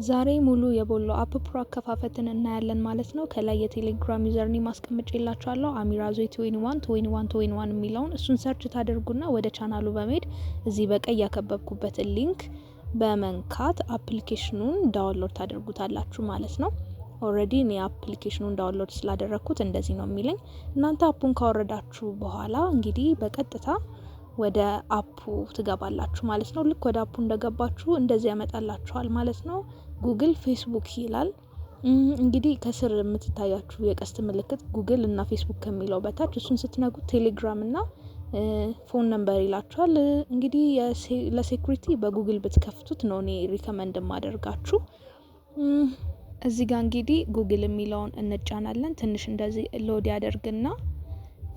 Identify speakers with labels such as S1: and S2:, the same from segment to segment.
S1: ዛሬ ሙሉ የቦሎ አፕ ፕሮ አከፋፈትን እናያለን ማለት ነው። ከላይ የቴሌግራም ዩዘርኒ ማስቀመጬላችኋለሁ አሚራዞ 21 የሚለውን እሱን ሰርች ታደርጉና ወደ ቻናሉ በመሄድ እዚህ በቀይ ያከበብኩበትን ሊንክ በመንካት አፕሊኬሽኑን ዳውንሎድ ታደርጉታላችሁ ማለት ነው። ኦልሬዲ እኔ አፕሊኬሽኑን ዳውንሎድ ስላደረግኩት እንደዚህ ነው የሚለኝ። እናንተ አፑን ካወረዳችሁ በኋላ እንግዲህ በቀጥታ ወደ አፑ ትገባላችሁ ማለት ነው። ልክ ወደ አፑ እንደገባችሁ እንደዚህ ያመጣላችኋል ማለት ነው። ጉግል ፌስቡክ ይላል። እንግዲህ ከስር የምትታያችሁ የቀስት ምልክት ጉግል እና ፌስቡክ ከሚለው በታች እሱን ስትነኩት ቴሌግራም እና ፎን ነምበር ይላችኋል። እንግዲህ ለሴኩሪቲ በጉግል ብትከፍቱት ነው እኔ ሪከመንድ ማደርጋችሁ። እዚህ ጋር እንግዲህ ጉግል የሚለውን እንጫናለን። ትንሽ እንደዚህ ሎድ ያደርግና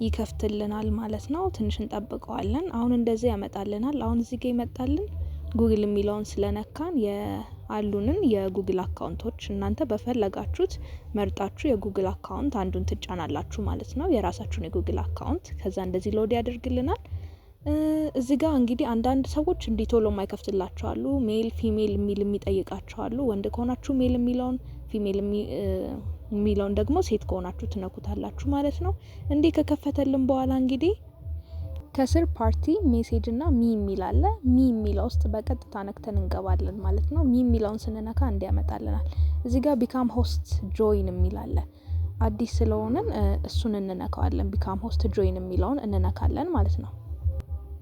S1: ይከፍትልናል ማለት ነው። ትንሽ እንጠብቀዋለን። አሁን እንደዚህ ያመጣልናል። አሁን እዚህ ጋር ይመጣልን ጉግል የሚለውን ስለነካን ያሉንን የጉግል አካውንቶች እናንተ በፈለጋችሁት መርጣችሁ የጉግል አካውንት አንዱን ትጫናላችሁ ማለት ነው። የራሳችሁን የጉግል አካውንት ከዛ እንደዚህ ሎድ ያደርግልናል። እዚህ ጋር እንግዲህ አንዳንድ ሰዎች እንዲህ ቶሎ የማይከፍትላቸው አሉ። ሜል ፊሜል የሚል የሚጠይቃቸው አሉ። ወንድ ከሆናችሁ ሜል የሚለውን ፊሜል የሚለውን ደግሞ ሴት ከሆናችሁ ትነኩታላችሁ ማለት ነው። እንዲህ ከከፈተልን በኋላ እንግዲህ ከስር ፓርቲ ሜሴጅ እና ሚ የሚል አለ። ሚ የሚለው ውስጥ በቀጥታ ነክተን እንገባለን ማለት ነው። ሚ የሚለውን ስንነካ እንዲያመጣልናል። እዚህ ጋር ቢካም ሆስት ጆይን የሚል አለ። አዲስ ስለሆነን እሱን እንነካዋለን። ቢካም ሆስት ጆይን የሚለውን እንነካለን ማለት ነው።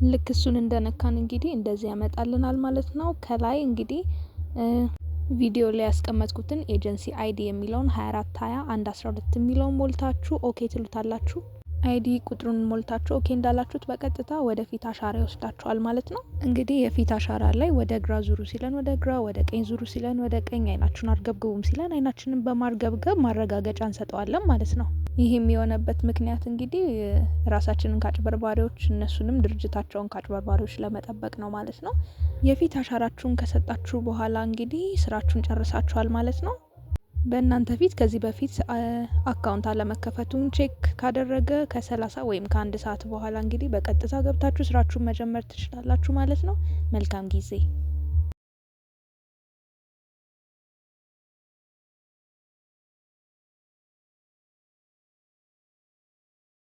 S1: ልክ እሱን እንደነካን እንግዲህ እንደዚህ ያመጣልናል ማለት ነው። ከላይ እንግዲህ ቪዲዮ ላይ ያስቀመጥኩትን ኤጀንሲ አይዲ የሚለውን 242112 የሚለውን ሞልታችሁ ኦኬ ትሉታላችሁ። አይዲ ቁጥሩን ሞልታችሁ ኦኬ እንዳላችሁት በቀጥታ ወደ ፊት አሻራ ይወስዳችኋል ማለት ነው። እንግዲህ የፊት አሻራ ላይ ወደ ግራ ዙሩ ሲለን ወደ ግራ፣ ወደ ቀኝ ዙሩ ሲለን ወደ ቀኝ፣ አይናችሁን አርገብግቡም ሲለን አይናችንን በማርገብገብ ማረጋገጫ እንሰጠዋለን ማለት ነው። ይህ የሚሆነበት ምክንያት እንግዲህ ራሳችንን ከአጭበርባሪዎች እነሱንም ድርጅታቸውን ከአጭበርባሪዎች ለመጠበቅ ነው ማለት ነው። የፊት አሻራችሁን ከሰጣችሁ በኋላ እንግዲህ ስራችሁን ጨርሳችኋል ማለት ነው። በእናንተ ፊት ከዚህ በፊት አካውንት አለመከፈቱን ቼክ ካደረገ ከ30 ወይም ከ1 ሰዓት በኋላ እንግዲህ በቀጥታ ገብታችሁ ስራችሁን መጀመር ትችላላችሁ ማለት ነው። መልካም ጊዜ።